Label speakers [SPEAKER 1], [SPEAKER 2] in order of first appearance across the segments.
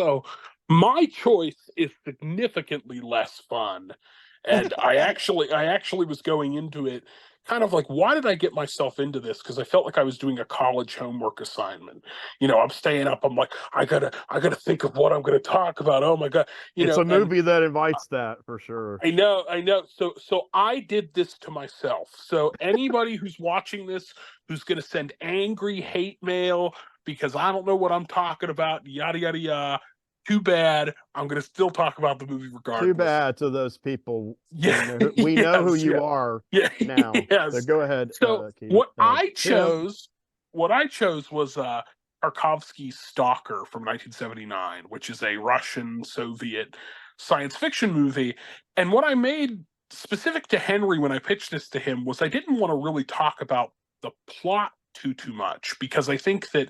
[SPEAKER 1] So my choice is significantly less fun. And I actually was going into it kind of like, why did I get myself into this? Because I felt like I was doing a college homework assignment. I'm staying up, I'm like, I gotta think of what I'm gonna talk about. Oh my God.
[SPEAKER 2] It's a
[SPEAKER 1] And
[SPEAKER 2] movie that invites that for sure.
[SPEAKER 1] I know. So I did this to myself. So anybody who's watching this, who's going to send angry hate mail because I don't know what I'm talking about, yada yada yada. Too bad. I'm going to still talk about the movie
[SPEAKER 2] Too
[SPEAKER 1] regardless.
[SPEAKER 2] bad to those people.
[SPEAKER 1] Yeah.
[SPEAKER 2] We know who
[SPEAKER 1] Yes.
[SPEAKER 2] you
[SPEAKER 1] Yeah.
[SPEAKER 2] are
[SPEAKER 1] Yeah.
[SPEAKER 2] now. So
[SPEAKER 1] Yes.
[SPEAKER 2] go ahead,
[SPEAKER 1] So
[SPEAKER 2] Keith. Tim.
[SPEAKER 1] what I chose was Tarkovsky's Stalker from 1979, which is a Russian Soviet science fiction movie. And what I made specific to Henry when I pitched this to him was I didn't want to really talk about the plot too much, because I think that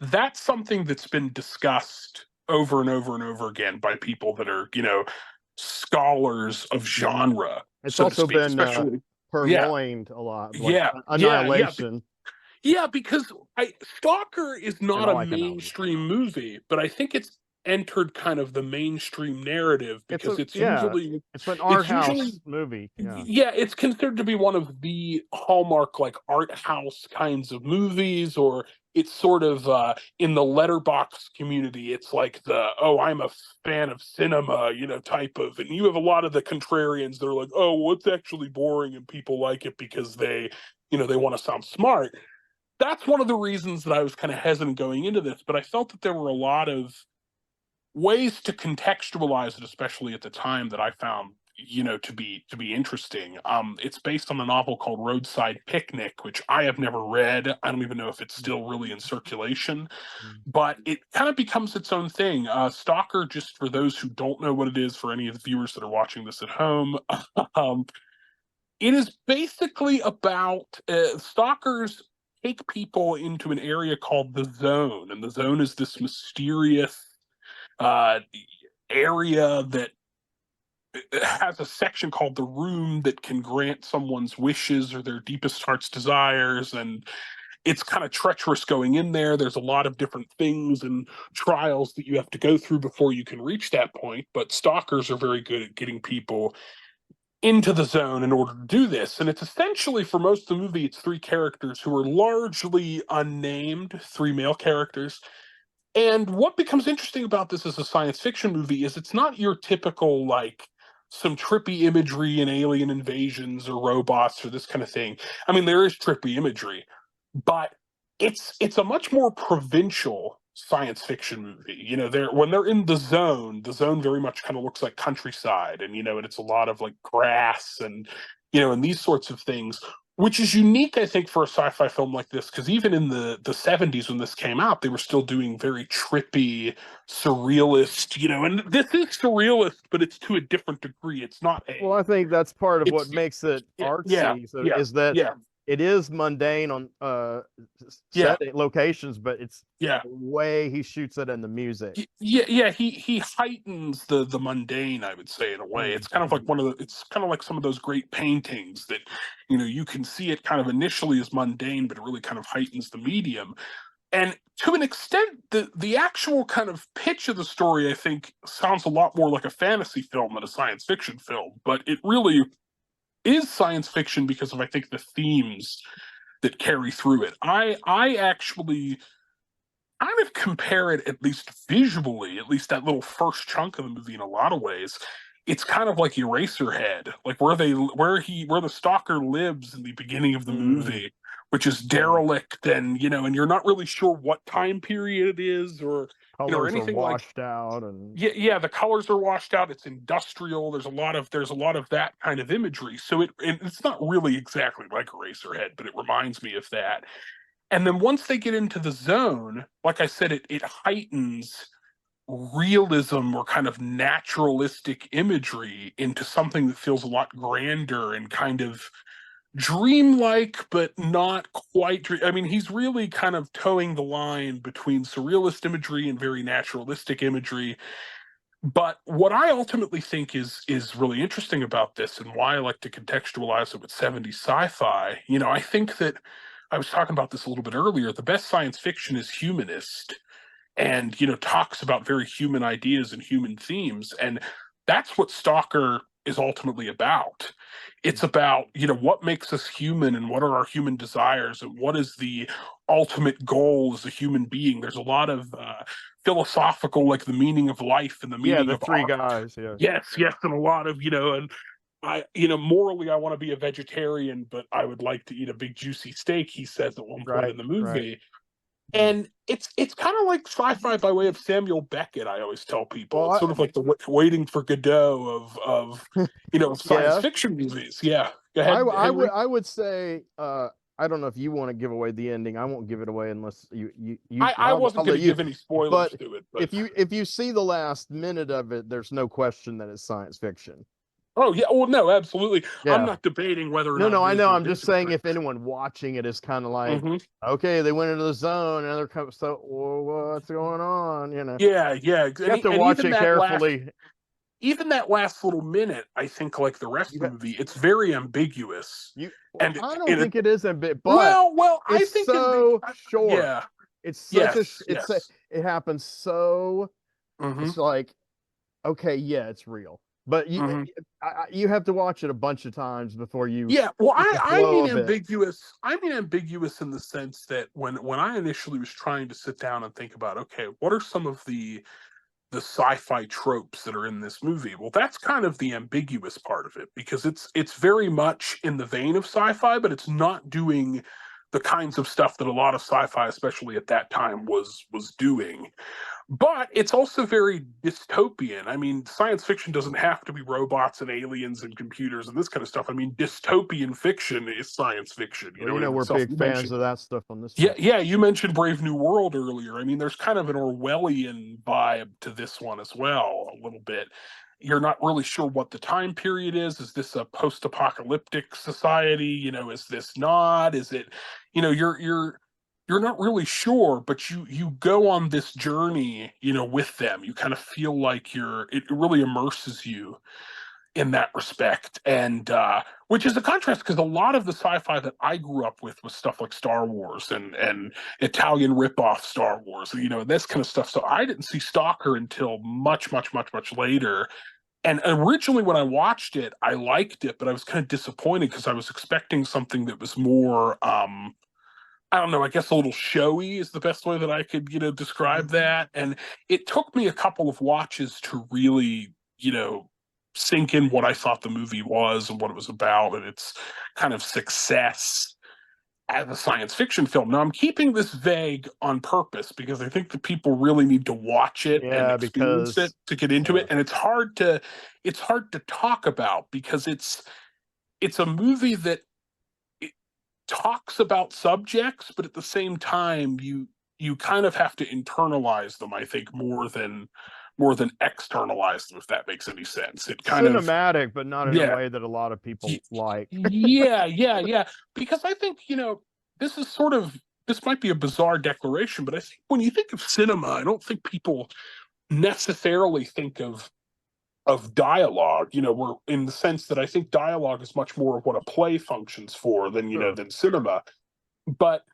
[SPEAKER 1] that's something that's been discussed over and over and over again by people that are, scholars of genre,
[SPEAKER 2] It's
[SPEAKER 1] so to
[SPEAKER 2] also
[SPEAKER 1] speak,
[SPEAKER 2] been
[SPEAKER 1] especially. Yeah,
[SPEAKER 2] purloined a lot, like
[SPEAKER 1] yeah, yeah, yeah.
[SPEAKER 2] Annihilation.
[SPEAKER 1] Yeah, because Stalker is
[SPEAKER 2] And
[SPEAKER 1] not
[SPEAKER 2] I
[SPEAKER 1] a
[SPEAKER 2] like Annihilation.
[SPEAKER 1] mainstream movie, but I think it's entered kind of the mainstream narrative because it's
[SPEAKER 2] Yeah,
[SPEAKER 1] usually
[SPEAKER 2] it's an art
[SPEAKER 1] it's usually
[SPEAKER 2] house movie. Yeah.
[SPEAKER 1] yeah, it's considered to be one of the hallmark like art house kinds of movies, or it's sort of in the letterbox community, it's like the, oh, I'm a fan of cinema, type of, and you have a lot of the contrarians that are like, oh, well, it's actually boring and people like it because they want to sound smart. That's one of the reasons that I was kind of hesitant going into this, but I felt that there were a lot of ways to contextualize it, especially at the time, that I found to be interesting. It's based on a novel called Roadside Picnic, which I have never read. I don't even know if it's still really in circulation, but it kind of becomes its own thing. Stalker, just for those who don't know what it is, for any of the viewers that are watching this at home, um, it is basically about stalkers take people into an area called the Zone, and the Zone is this mysterious uh, area that has a section called the Room that can grant someone's wishes or their deepest heart's desires, and it's kind of treacherous going in there. There's a lot of different things and trials that you have to go through before you can reach that point, but stalkers are very good at getting people into the Zone in order to do this. And it's essentially, for most of the movie, it's three characters who are largely unnamed, three male characters. And what becomes interesting about this as a science fiction movie is it's not your typical, like, some trippy imagery and alien invasions or robots or this kind of thing. I mean, there is trippy imagery, but it's a much more provincial science fiction movie. They're when they're in the zone very much kind of looks like countryside, and it's a lot of like grass and these sorts of things, which is unique, I think, for a sci-fi film like this, because even in the 70s when this came out, they were still doing very trippy, surrealist, and this is surrealist, but it's to a different degree. It's not
[SPEAKER 2] Well,
[SPEAKER 1] a
[SPEAKER 2] I think that's part of what
[SPEAKER 1] it's
[SPEAKER 2] makes it
[SPEAKER 1] yeah, yeah,
[SPEAKER 2] artsy. So
[SPEAKER 1] yeah,
[SPEAKER 2] is that
[SPEAKER 1] yeah,
[SPEAKER 2] it is mundane on
[SPEAKER 1] yeah,
[SPEAKER 2] set locations, but it's
[SPEAKER 1] yeah.
[SPEAKER 2] the way he shoots it and the music.
[SPEAKER 1] Yeah. He heightens the mundane, I would say, in a way. It's kind of like it's kind of like some of those great paintings that you can see it kind of initially as mundane, but it really kind of heightens the medium. And to an extent, the actual kind of pitch of the story, I think, sounds a lot more like a fantasy film than a science fiction film. But it really is science fiction because of, I think, the themes that carry through it. I actually kind of compare it, at least visually, at least that little first chunk of the movie, in a lot of ways. It's kind of like Eraserhead, like where the stalker lives in the beginning of the
[SPEAKER 2] Mm,
[SPEAKER 1] movie, which is
[SPEAKER 2] yeah.
[SPEAKER 1] derelict, and you're not really sure what time period it is, or
[SPEAKER 2] Colors are
[SPEAKER 1] anything like.
[SPEAKER 2] washed out and
[SPEAKER 1] Yeah, the colors are washed out. It's industrial. There's a lot of that kind of imagery. So it's not really exactly like Eraserhead, but it reminds me of that. And then once they get into the Zone, like I said, it heightens realism or kind of naturalistic imagery into something that feels a lot grander and kind of dreamlike, but not quite. I mean, he's really kind of towing the line between surrealist imagery and very naturalistic imagery. But what I ultimately think is really interesting about this, and why I like to contextualize it with 70s sci-fi, I think that I was talking about this a little bit earlier. The best science fiction is humanist, and talks about very human ideas and human themes, and that's what Stalker is ultimately about. It's about what makes us human, and what are our human desires, and what is the ultimate goal as a human being. There's a lot of philosophical, like the meaning of life and the
[SPEAKER 2] Yeah,
[SPEAKER 1] meaning
[SPEAKER 2] the
[SPEAKER 1] of
[SPEAKER 2] three
[SPEAKER 1] art.
[SPEAKER 2] guys. Yeah.
[SPEAKER 1] Yes, and a lot of and I morally I want to be a vegetarian, but I would like to eat a big juicy steak, he says at one point in
[SPEAKER 2] Right.
[SPEAKER 1] the
[SPEAKER 2] Right.
[SPEAKER 1] movie. And it's kind of like sci-fi by way of Samuel Beckett. I always tell people it's
[SPEAKER 2] Well,
[SPEAKER 1] sort of like the Waiting for Godot of science
[SPEAKER 2] yeah.
[SPEAKER 1] fiction movies. Yeah, go ahead, Henry.
[SPEAKER 2] I would say I don't know if you want to give away the ending. I won't give it away unless
[SPEAKER 1] I
[SPEAKER 2] I'll
[SPEAKER 1] wasn't going
[SPEAKER 2] let
[SPEAKER 1] to
[SPEAKER 2] you.
[SPEAKER 1] give any spoilers
[SPEAKER 2] But
[SPEAKER 1] to it, but
[SPEAKER 2] if you see the last minute of it, there's no question that it's science fiction.
[SPEAKER 1] oh yeah, well no, absolutely. I'm
[SPEAKER 2] Yeah.
[SPEAKER 1] not debating whether or
[SPEAKER 2] No,
[SPEAKER 1] not
[SPEAKER 2] no,
[SPEAKER 1] it
[SPEAKER 2] I
[SPEAKER 1] is
[SPEAKER 2] know.
[SPEAKER 1] or
[SPEAKER 2] I'm just
[SPEAKER 1] isn't,
[SPEAKER 2] saying
[SPEAKER 1] but
[SPEAKER 2] if anyone watching it is kind of like,
[SPEAKER 1] mhm.
[SPEAKER 2] okay, they went into the zone and they're so what's going on?
[SPEAKER 1] Yeah,
[SPEAKER 2] You have to
[SPEAKER 1] and
[SPEAKER 2] watch it carefully.
[SPEAKER 1] even that last little minute, I think, like the rest
[SPEAKER 2] You
[SPEAKER 1] of the
[SPEAKER 2] have,
[SPEAKER 1] movie, it's very ambiguous,
[SPEAKER 2] you
[SPEAKER 1] and
[SPEAKER 2] I don't think it is a bit, but
[SPEAKER 1] well, I
[SPEAKER 2] it's
[SPEAKER 1] think
[SPEAKER 2] so short.
[SPEAKER 1] yeah,
[SPEAKER 2] It's such a
[SPEAKER 1] yes,
[SPEAKER 2] it's a,
[SPEAKER 1] yes,
[SPEAKER 2] it happens so
[SPEAKER 1] hmm
[SPEAKER 2] it's like, okay, yeah, it's real. But
[SPEAKER 1] hmm
[SPEAKER 2] you have to watch it a bunch of times before you
[SPEAKER 1] yeah. Well,
[SPEAKER 2] get the
[SPEAKER 1] I
[SPEAKER 2] flow
[SPEAKER 1] mean
[SPEAKER 2] of it.
[SPEAKER 1] ambiguous. I mean ambiguous in the sense that when I initially was trying to sit down and think about, okay, what are some of the sci-fi tropes that are in this movie? Well, that's kind of the ambiguous part of it, because it's very much in the vein of sci-fi, but it's not doing the kinds of stuff that a lot of sci-fi, especially at that time, was doing. But it's also very dystopian. I mean, science fiction doesn't have to be robots and aliens and computers and this kind of stuff. I mean, dystopian fiction is science fiction,
[SPEAKER 2] Well,
[SPEAKER 1] in
[SPEAKER 2] we're
[SPEAKER 1] itself.
[SPEAKER 2] big
[SPEAKER 1] You
[SPEAKER 2] fans
[SPEAKER 1] mentioned
[SPEAKER 2] of that stuff on this
[SPEAKER 1] yeah,
[SPEAKER 2] channel.
[SPEAKER 1] yeah, you mentioned Brave New World earlier. I mean, there's kind of an Orwellian vibe to this one as well, a little bit. You're not really sure what the time period is. Is this a post-apocalyptic society? Is this not? Is it, you're not really sure, but you go on this journey, with them. You kind of feel like it really immerses you in that respect, and which is a contrast, because a lot of the sci-fi that I grew up with was stuff like Star Wars and Italian rip-off Star Wars, this kind of stuff. So I didn't see Stalker until much, much, much, much later. And originally, when I watched it, I liked it, but I was kind of disappointed because I was expecting something that was more, I don't know, I guess a little showy is the best way that I could, describe that. And it took me a couple of watches to really, sink in what I thought the movie was and what it was about, and its kind of success as a science fiction film. Now, I'm keeping this vague on purpose because I think that people really need to watch it and
[SPEAKER 2] Yeah,
[SPEAKER 1] experience it
[SPEAKER 2] because
[SPEAKER 1] to get into it.
[SPEAKER 2] yeah.
[SPEAKER 1] And it's hard to talk about, because it's a movie that talks about subjects, but at the same time, you kind of have to internalize them. I think more than externalize them, if that makes any sense. It kind of
[SPEAKER 2] Cinematic, but not in a
[SPEAKER 1] yeah,
[SPEAKER 2] way that a lot of people like.
[SPEAKER 1] yeah. Because I think this is sort of this might be a bizarre declaration, but I think when you think of cinema, I don't think people necessarily think of dialogue, where in the sense that I think dialogue is much more of what a play functions for than
[SPEAKER 2] Sure.
[SPEAKER 1] than cinema. But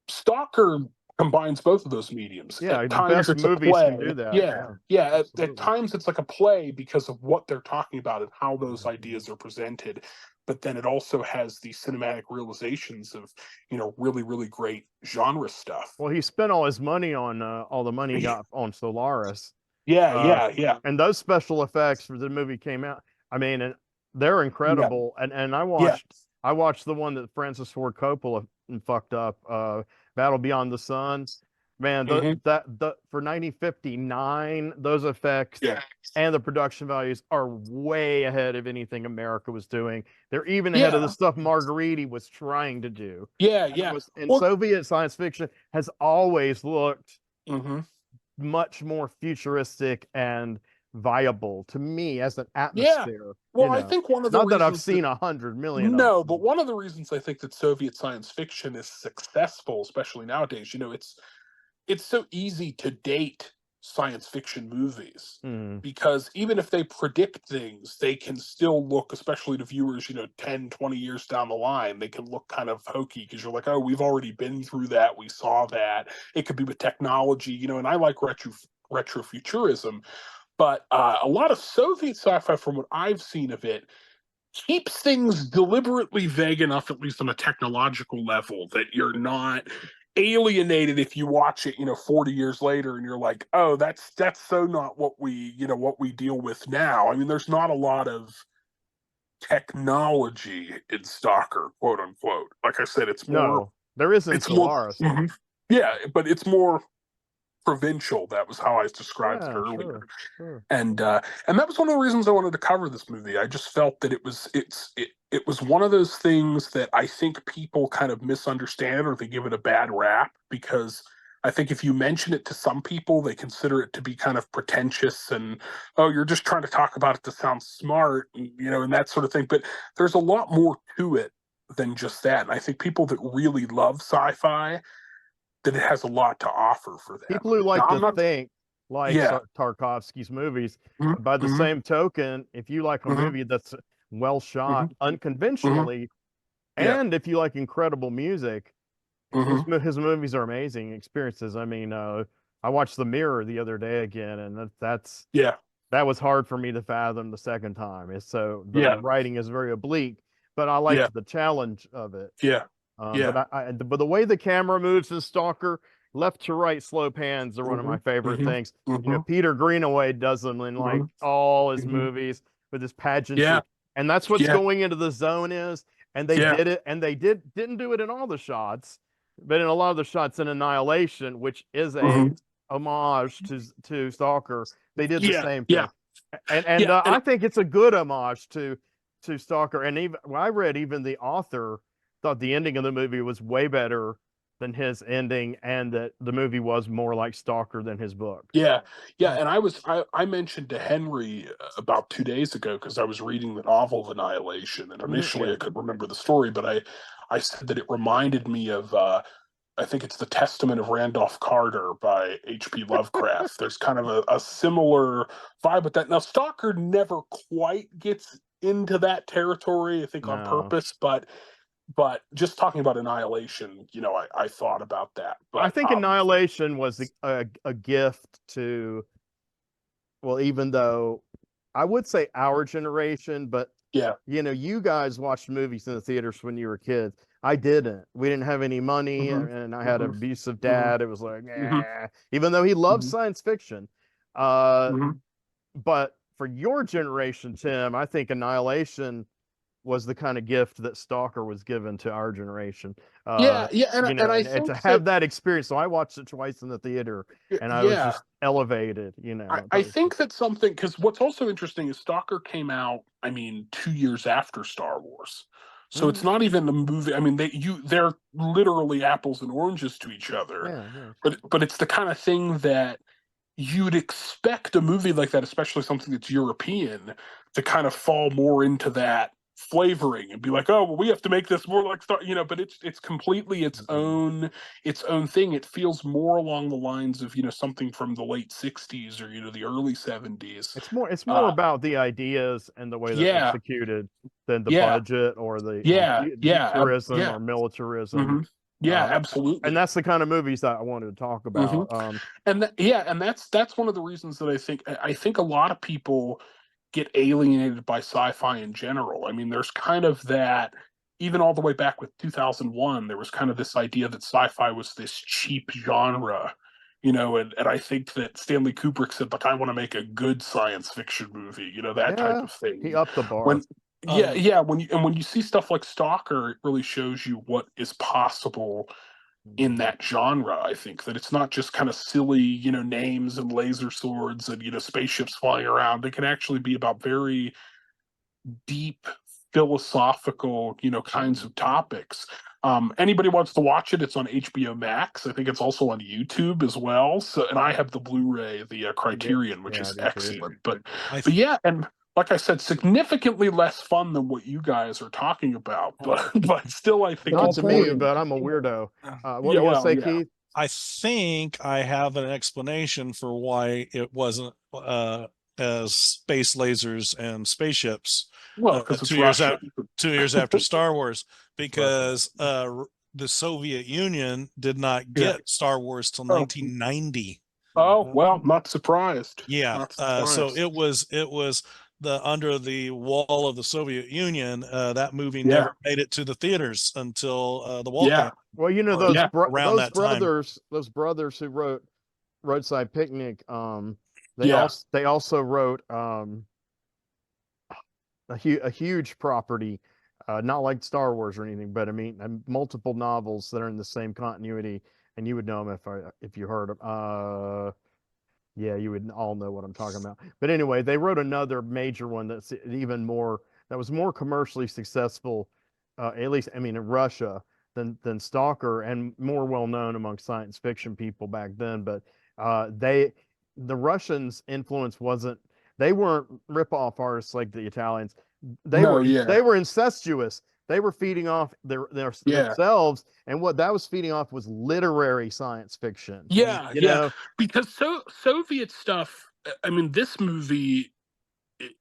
[SPEAKER 1] Stalker combines both of those mediums.
[SPEAKER 2] Yeah,
[SPEAKER 1] At
[SPEAKER 2] the
[SPEAKER 1] times
[SPEAKER 2] best
[SPEAKER 1] it's a
[SPEAKER 2] movies can
[SPEAKER 1] play.
[SPEAKER 2] do that.
[SPEAKER 1] Yeah.
[SPEAKER 2] Yeah,
[SPEAKER 1] Yeah. At
[SPEAKER 2] absolutely.
[SPEAKER 1] times it's like a play because of what they're talking about and how those ideas are presented. But then it also has the cinematic realizations of, really, really great genre stuff.
[SPEAKER 2] Well, he spent all his money on all the money he got on Solaris.
[SPEAKER 1] Yeah,
[SPEAKER 2] Uh,
[SPEAKER 1] yeah.
[SPEAKER 2] and those special effects for the movie came out. I mean, and they're
[SPEAKER 1] Yeah.
[SPEAKER 2] incredible. And
[SPEAKER 1] Yeah.
[SPEAKER 2] I watched the one that Francis Ford Coppola fucked up, Battle Beyond the Sun. Man,
[SPEAKER 1] Hmm.
[SPEAKER 2] the for 1959, those effects
[SPEAKER 1] Yeah.
[SPEAKER 2] and the production values are way ahead of anything America was doing. They're even ahead of the
[SPEAKER 1] Yeah.
[SPEAKER 2] stuff Margheriti was trying to do.
[SPEAKER 1] Yeah.
[SPEAKER 2] And
[SPEAKER 1] Yeah. Well,
[SPEAKER 2] Soviet science fiction has always looked
[SPEAKER 1] hmm
[SPEAKER 2] much more futuristic and viable to me as an
[SPEAKER 1] yeah.
[SPEAKER 2] atmosphere,
[SPEAKER 1] Well, I think one of the
[SPEAKER 2] Not that I've
[SPEAKER 1] reasons that
[SPEAKER 2] seen 100 million of
[SPEAKER 1] no, but
[SPEAKER 2] them.
[SPEAKER 1] one of the reasons I think that Soviet science fiction is successful, especially nowadays, it's so easy to date science fiction movies,
[SPEAKER 2] Mm.
[SPEAKER 1] because even if they predict things, they can still look, especially to viewers, 10, 20 years down the line, they can look kind of hokey because you're like, oh, we've already been through that, we saw that. It could be with technology, and I like retrofuturism, but a lot of Soviet sci-fi, from what I've seen of it, keeps things deliberately vague enough, at least on a technological level, that you're not alienated if you watch it 40 years later and you're like, oh, that's so not what we deal with now. I mean, there's not a lot of technology in Stalker, quote unquote. Like I said,
[SPEAKER 2] No, there is in
[SPEAKER 1] it's more
[SPEAKER 2] Solaris.
[SPEAKER 1] Mhm. Yeah, but it's more provincial. That was how I described it
[SPEAKER 2] Yeah,
[SPEAKER 1] earlier.
[SPEAKER 2] sure, sure.
[SPEAKER 1] And that was one of the reasons I wanted to cover this movie. I just felt that it was one of those things that I think people kind of misunderstand, or they give it a bad rap, because I think if you mention it to some people, they consider it to be kind of pretentious and, oh, you're just trying to talk about it to sound smart, and that sort of thing. But there's a lot more to it than just that. And I think people that really love sci-fi, that it has a lot to offer for them.
[SPEAKER 2] People who
[SPEAKER 1] Now,
[SPEAKER 2] like
[SPEAKER 1] I'm
[SPEAKER 2] to
[SPEAKER 1] not,
[SPEAKER 2] think like
[SPEAKER 1] yeah.
[SPEAKER 2] Tarkovsky's movies.
[SPEAKER 1] Mm-hmm,
[SPEAKER 2] By the
[SPEAKER 1] mm-hmm,
[SPEAKER 2] same token, if you like a
[SPEAKER 1] mm-hmm,
[SPEAKER 2] movie that's well
[SPEAKER 1] mm-hmm,
[SPEAKER 2] shot
[SPEAKER 1] mm-hmm,
[SPEAKER 2] unconventionally,
[SPEAKER 1] yeah.
[SPEAKER 2] and if you like incredible music,
[SPEAKER 1] Mm-hmm,
[SPEAKER 2] his movies are amazing experiences. I mean, I watched The Mirror the other day again, and
[SPEAKER 1] yeah.
[SPEAKER 2] that was hard for me to fathom the second time. It's so the
[SPEAKER 1] Yeah.
[SPEAKER 2] writing is very oblique, but I
[SPEAKER 1] Yeah.
[SPEAKER 2] liked the challenge of it.
[SPEAKER 1] Yeah. Yeah.
[SPEAKER 2] But the way the camera moves in Stalker, left to right slow pans are one of
[SPEAKER 1] Mm-hmm,
[SPEAKER 2] my favorite
[SPEAKER 1] mm-hmm,
[SPEAKER 2] things.
[SPEAKER 1] mm-hmm,
[SPEAKER 2] Peter Greenaway does them in
[SPEAKER 1] mm-hmm,
[SPEAKER 2] like all his
[SPEAKER 1] mm-hmm.
[SPEAKER 2] movies with his pageantry,
[SPEAKER 1] Yeah.
[SPEAKER 2] and that's what's
[SPEAKER 1] Yeah.
[SPEAKER 2] going into the zone is. And they
[SPEAKER 1] Yeah.
[SPEAKER 2] did it, and they didn't do it in all the shots, but in a lot of the shots in Annihilation, which is a
[SPEAKER 1] Mm-hmm.
[SPEAKER 2] homage to Stalker, they did the
[SPEAKER 1] Yeah.
[SPEAKER 2] same
[SPEAKER 1] Yeah.
[SPEAKER 2] thing, and
[SPEAKER 1] Yeah. And
[SPEAKER 2] I think it's a good homage to Stalker. And even well, I read even the author thought the ending of the movie was way better than his ending, and that the movie was more like Stalker than his book.
[SPEAKER 1] yeah. Yeah. And I mentioned to Henry about 2 days ago, because I was reading the novel of Annihilation, and initially
[SPEAKER 2] Yeah,
[SPEAKER 1] I could remember the story, but I said that it reminded me of I think it's The Testament of Randolph Carter by H.P. Lovecraft. There's kind of a similar vibe with that. Now, Stalker never quite gets into that territory, I think on
[SPEAKER 2] no,
[SPEAKER 1] purpose, but just talking about Annihilation, I thought about that.
[SPEAKER 2] I
[SPEAKER 1] But
[SPEAKER 2] think Annihilation was a gift to, well, even though I would say our generation, but
[SPEAKER 1] yeah.
[SPEAKER 2] you guys watched movies in the theaters when you were kids. I didn't. We didn't have any money,
[SPEAKER 1] Hmm.
[SPEAKER 2] and I had an
[SPEAKER 1] Hmm.
[SPEAKER 2] abusive
[SPEAKER 1] Hmm.
[SPEAKER 2] dad. It was like,
[SPEAKER 1] Hmm.
[SPEAKER 2] even though he loved
[SPEAKER 1] Hmm.
[SPEAKER 2] science fiction. Uh,
[SPEAKER 1] Hmm.
[SPEAKER 2] but for your generation, Tim, I think Annihilation was the kind of gift that Stalker was given to our generation.
[SPEAKER 1] Yeah, yeah, and I
[SPEAKER 2] And to
[SPEAKER 1] think that
[SPEAKER 2] have that experience. So I watched it twice in the theater, and I was
[SPEAKER 1] yeah,
[SPEAKER 2] just elevated.
[SPEAKER 1] I think that something, because what's also interesting is Stalker came out, I mean, 2 years after Star Wars. So it's
[SPEAKER 2] Mm,
[SPEAKER 1] not even the movie. I mean, they're literally apples and oranges to each other.
[SPEAKER 2] yeah, yeah.
[SPEAKER 1] But it's the kind of thing that you'd expect a movie like that, especially something that's European, to kind of fall more into that flavoring and be like, oh, well, we have to make this more like Star, but it's completely its own thing. It feels more along the lines of something from the late '60s, or the early '70s.
[SPEAKER 2] It's more
[SPEAKER 1] Uh,
[SPEAKER 2] about the ideas and the way they're
[SPEAKER 1] yeah,
[SPEAKER 2] executed than the
[SPEAKER 1] yeah,
[SPEAKER 2] budget or the
[SPEAKER 1] yeah, yeah,
[SPEAKER 2] futurism
[SPEAKER 1] yeah,
[SPEAKER 2] or militarism.
[SPEAKER 1] hmm, yeah,
[SPEAKER 2] Uh, and
[SPEAKER 1] absolutely.
[SPEAKER 2] that's the kind of movies that I wanted to talk
[SPEAKER 1] Hmm.
[SPEAKER 2] about.
[SPEAKER 1] And that's one of the reasons that I think a lot of people get alienated by sci-fi in general. I mean, there's kind of that, even all the way back with 2001, there was kind of this idea that sci-fi was this cheap genre, and I think that Stanley Kubrick said, like, I want to make a good science fiction movie, that type
[SPEAKER 2] Yeah,
[SPEAKER 1] of thing.
[SPEAKER 2] he
[SPEAKER 1] And
[SPEAKER 2] upped the bar.
[SPEAKER 1] when yeah,
[SPEAKER 2] Um,
[SPEAKER 1] yeah, when you see stuff like Stalker, it really shows you what is possible in that genre. I think that it's not just kind of silly, names and laser swords and spaceships flying around. They can actually be about very deep philosophical, kinds of topics. Anybody wants to watch it, it's on HBO Max. I think it's also on YouTube as well. So, and I have the Blu-ray, the
[SPEAKER 2] yeah,
[SPEAKER 1] Criterion, which
[SPEAKER 2] yeah, I
[SPEAKER 1] is
[SPEAKER 2] do too.
[SPEAKER 1] excellent. But
[SPEAKER 3] I
[SPEAKER 1] but yeah, and like I said, significantly less fun than what you guys are talking about. But still, I think
[SPEAKER 2] Not
[SPEAKER 1] it's
[SPEAKER 2] to me,
[SPEAKER 1] more.
[SPEAKER 3] Stalker.
[SPEAKER 2] but I'm a weirdo. What do
[SPEAKER 1] Yeah,
[SPEAKER 2] you want to
[SPEAKER 1] well,
[SPEAKER 2] say,
[SPEAKER 1] yeah.
[SPEAKER 2] Keith?
[SPEAKER 3] I think I have an explanation for why it wasn't as space lasers and spaceships
[SPEAKER 1] Well, because it's
[SPEAKER 3] 2 years
[SPEAKER 1] Russia.
[SPEAKER 3] out, 2 years after Star Wars,
[SPEAKER 2] It's Russia.
[SPEAKER 3] because the Soviet Union did not
[SPEAKER 1] Yeah.
[SPEAKER 3] get Star Wars till
[SPEAKER 1] Oh,
[SPEAKER 3] 1990.
[SPEAKER 1] oh,
[SPEAKER 2] Mhm.
[SPEAKER 1] well, not surprised.
[SPEAKER 3] Yeah,
[SPEAKER 1] Not
[SPEAKER 3] so
[SPEAKER 1] surprised.
[SPEAKER 3] it was the under the wall of the Soviet Union. That movie
[SPEAKER 1] Yeah.
[SPEAKER 3] never made it to the theaters until the wall came
[SPEAKER 1] Yeah.
[SPEAKER 2] Well, you know
[SPEAKER 3] or
[SPEAKER 2] those
[SPEAKER 1] Yeah.
[SPEAKER 3] around that time.
[SPEAKER 2] those brothers who wrote Roadside Picnic,
[SPEAKER 1] Yeah.
[SPEAKER 2] they also wrote a huge property, not like Star Wars or anything, but I mean multiple novels that are in the same continuity, and you would know them if you heard them. Yeah, you would all know what I'm talking about. But anyway, they wrote another major one that's even more that was more commercially successful, at least I mean in Russia than Stalker, and more well known among science fiction people back then. But they the Russians' influence wasn't they weren't rip-off artists like the Italians.
[SPEAKER 1] No, yeah.
[SPEAKER 2] They were incestuous. They were feeding off
[SPEAKER 1] Yeah.
[SPEAKER 2] themselves, and what that was feeding off was literary science fiction.
[SPEAKER 1] Yeah,
[SPEAKER 2] You
[SPEAKER 1] yeah.
[SPEAKER 2] know,
[SPEAKER 1] Because Soviet stuff, I mean, this movie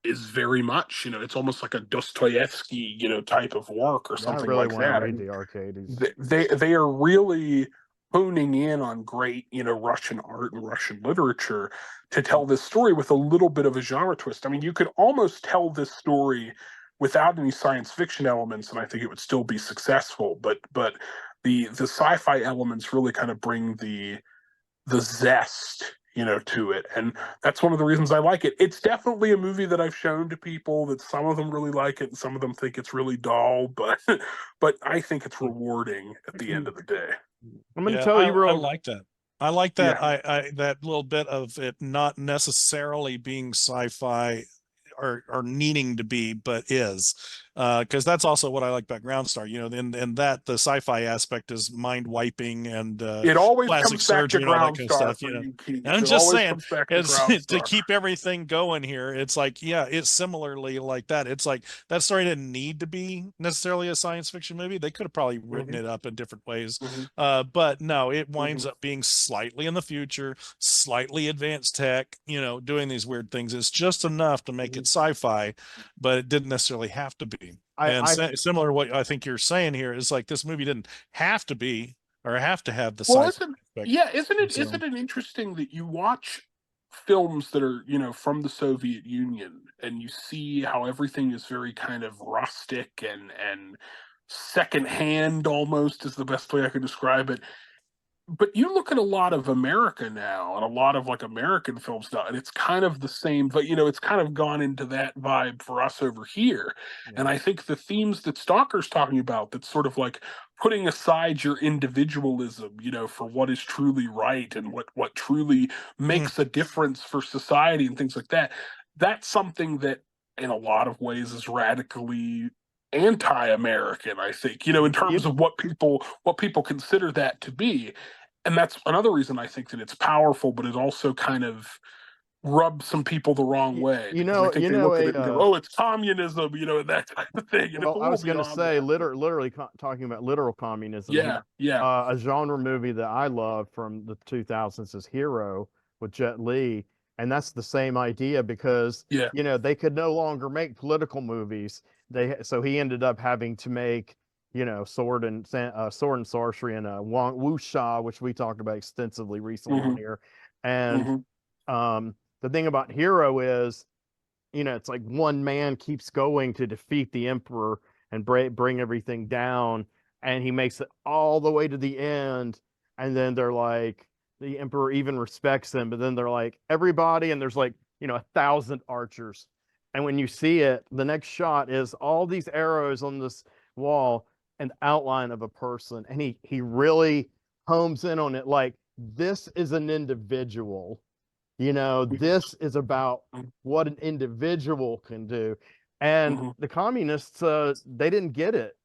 [SPEAKER 1] is very much, it's almost like a Dostoevsky, type of work or
[SPEAKER 2] yeah, I
[SPEAKER 1] something
[SPEAKER 2] really
[SPEAKER 1] like
[SPEAKER 2] want to
[SPEAKER 1] that. I
[SPEAKER 2] read
[SPEAKER 1] mean,
[SPEAKER 2] the Arcades.
[SPEAKER 1] they are really honing in on great, Russian art and Russian literature to tell this story with a little bit of a genre twist. I mean, you could almost tell this story without any science fiction elements, and I think it would still be successful. But the sci-fi elements really kind of bring the zest, to it. And that's one of the reasons I like it. It's definitely a movie that I've shown to people that some of them really like it and some of them think it's really dull, but but I think it's rewarding at the end of the day.
[SPEAKER 2] I'm going to
[SPEAKER 3] Yeah,
[SPEAKER 2] tell you
[SPEAKER 3] I
[SPEAKER 2] real.
[SPEAKER 3] like that. I like that.
[SPEAKER 1] Yeah.
[SPEAKER 3] I that little bit of it not necessarily being sci-fi or needing to be, but is. Because that's also what I like about Groundstar. And that the sci-fi aspect is mind wiping and
[SPEAKER 1] It always
[SPEAKER 3] plastic
[SPEAKER 1] comes back to
[SPEAKER 3] surgery and all that kind of
[SPEAKER 1] Groundstar
[SPEAKER 3] stuff.
[SPEAKER 1] for you,
[SPEAKER 3] And
[SPEAKER 1] Keith.
[SPEAKER 3] I'm
[SPEAKER 1] It
[SPEAKER 3] just
[SPEAKER 1] always
[SPEAKER 3] saying,
[SPEAKER 1] comes back to
[SPEAKER 3] it's to
[SPEAKER 1] Groundstar.
[SPEAKER 3] keep everything going here. It's like, yeah, it's similarly like that. It's like that story didn't need to be necessarily a science fiction movie. They could have probably written
[SPEAKER 1] Hmm.
[SPEAKER 3] it up in different ways.
[SPEAKER 1] Hmm.
[SPEAKER 3] But no, it winds
[SPEAKER 1] Hmm.
[SPEAKER 3] up being slightly in the future, slightly advanced tech, doing these weird things. It's just enough to make it sci-fi, but it didn't necessarily have to be. And
[SPEAKER 2] I
[SPEAKER 3] similar to what I think you're saying here is like this movie didn't have to be or have to have the
[SPEAKER 1] Well,
[SPEAKER 3] sci-fi aspect.
[SPEAKER 1] isn't
[SPEAKER 3] So
[SPEAKER 1] it interesting that you watch films that are, from the Soviet Union and you see how everything is very kind of rustic and secondhand almost is the best way I could describe it. But you look at a lot of America now and a lot of like American films now, and it's kind of the same, but it's kind of gone into that vibe for us over here. And
[SPEAKER 2] yeah.
[SPEAKER 1] I think the themes that Stalker's talking about, that's sort of like putting aside your individualism, for what is truly right and what truly
[SPEAKER 3] mm,
[SPEAKER 1] makes a difference for society and things like that. That's something that in a lot of ways is radically anti-American, I think, in terms of what people consider that to be. And that's another reason I think that it's powerful, but it also kind of rubs some people the wrong way because I think
[SPEAKER 2] You
[SPEAKER 1] they
[SPEAKER 2] know
[SPEAKER 1] look at
[SPEAKER 2] a
[SPEAKER 1] it and go, "Oh, it's communism," and that type of thing, and it's
[SPEAKER 2] well,
[SPEAKER 1] a
[SPEAKER 2] I
[SPEAKER 1] little
[SPEAKER 2] was going to
[SPEAKER 1] beyond
[SPEAKER 2] say
[SPEAKER 1] that. But
[SPEAKER 2] literally talking about literal communism
[SPEAKER 1] yeah,
[SPEAKER 2] here.
[SPEAKER 1] yeah,
[SPEAKER 2] A genre movie that I love from the 2000s is Hero with Jet Li, and that's the same idea because
[SPEAKER 1] yeah,
[SPEAKER 2] they could no longer make political movies. So he ended up having to make sword and sorcery and Wong Wuxia, which we talked about extensively recently on
[SPEAKER 1] hmm,
[SPEAKER 2] here. And
[SPEAKER 1] hmm,
[SPEAKER 2] the thing about Hero is it's like one man keeps going to defeat the emperor and bring everything down, and he makes it all the way to the end, and then they're like, the emperor even respects him, but then they're like, everybody, and there's like 1,000 archers, and when you see it, the next shot is all these arrows on this wall, an outline of a person, and he really homes in on it, like, this is an individual. This is about what an individual can do. And
[SPEAKER 1] hmm,
[SPEAKER 2] the communists, they didn't get it,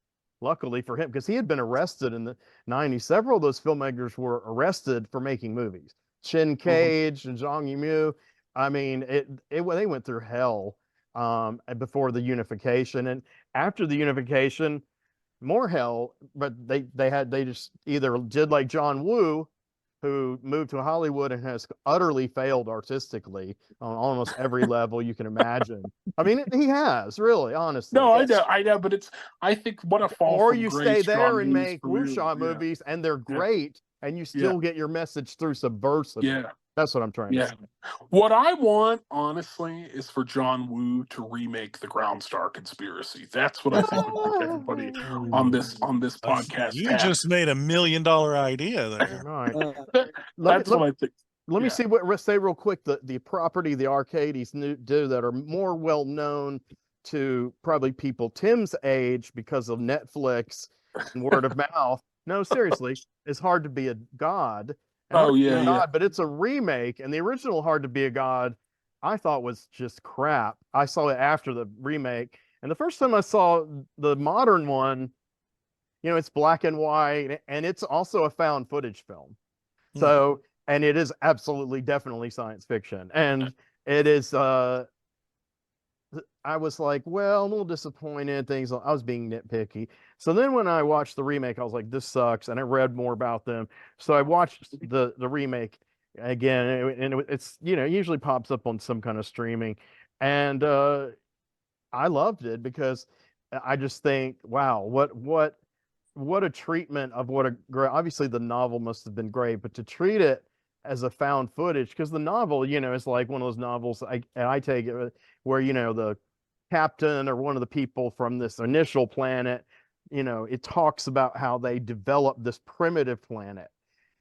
[SPEAKER 2] luckily for him, because he had been arrested in the 90s. Several of those filmmakers were arrested for making movies. Chin
[SPEAKER 1] hmm.
[SPEAKER 2] Cage and Zhang Yimou. I mean, they went through hell before the unification. And after the unification, more hell, but they just either did like John Woo who moved to Hollywood and has utterly failed artistically on almost every level you can imagine. I mean, he has really, honestly.
[SPEAKER 1] No, I know, but I think what a fall
[SPEAKER 2] Or
[SPEAKER 1] from
[SPEAKER 2] you
[SPEAKER 1] grace
[SPEAKER 2] stay there
[SPEAKER 1] John
[SPEAKER 2] and
[SPEAKER 1] Woo's
[SPEAKER 2] make
[SPEAKER 1] career.
[SPEAKER 2] Wuxia movies, and they're great, and you
[SPEAKER 1] Yeah,
[SPEAKER 2] still get your message through subversive.
[SPEAKER 1] yeah,
[SPEAKER 2] That's what I'm trying to
[SPEAKER 1] yeah.
[SPEAKER 2] say.
[SPEAKER 1] What I want, honestly, is for John Woo to remake the Ground Star Conspiracy. That's what I think would make everybody on this podcast
[SPEAKER 3] You
[SPEAKER 1] happy.
[SPEAKER 3] just made $1 million idea there.
[SPEAKER 2] Right.
[SPEAKER 1] That's what I think.
[SPEAKER 2] Let me
[SPEAKER 1] Yeah.
[SPEAKER 2] see what say real quick the property the arcades do that are more well known to probably people Tim's age because of Netflix and word of mouth. No, seriously, it's Hard to Be a God. And Hard
[SPEAKER 1] Oh
[SPEAKER 2] to Be a
[SPEAKER 1] yeah, yeah.
[SPEAKER 2] God, but it's a remake, and the original Hard to Be a God I thought was just crap. I saw it after the remake, and the first time I saw the modern one, it's black and white, and it's also a found footage film. So, and it is absolutely definitely science fiction. And it is I was like, well, I'm a little disappointed. I was being nitpicky. So then when I watched the remake, I was like, this sucks. And I read more about them. So I watched the remake again, and it's it usually pops up on some kind of streaming. And I loved it because I just think, wow, what a treatment of what a great, obviously the novel must have been great, but to treat it as a found footage, because the novel, is like one of those novels I take it where, the captain or one of the people from this initial planet, it talks about how they developed this primitive planet,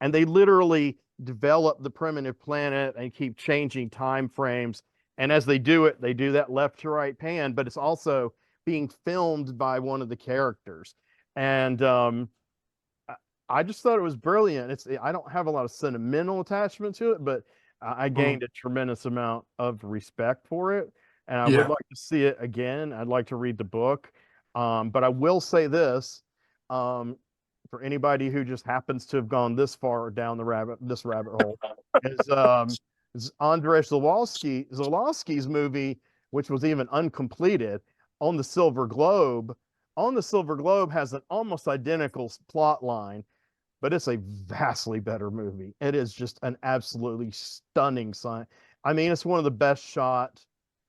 [SPEAKER 2] and they literally develop the primitive planet and keep changing time frames. And as they do it, they do that left to right pan, but it's also being filmed by one of the characters. And I just thought it was brilliant. I don't have a lot of sentimental attachment to it, but I gained a tremendous amount of respect for it, and I would like to see it again. I'd like to read the book, but I will say this: for anybody who just happens to have gone this far down this rabbit hole, is Andrzej Zawalski's movie, which was even uncompleted, on the Silver Globe. On the Silver Globe has an almost identical plot line, but it's a vastly better movie. It is just an absolutely stunning science. I mean, it's one of the best shot,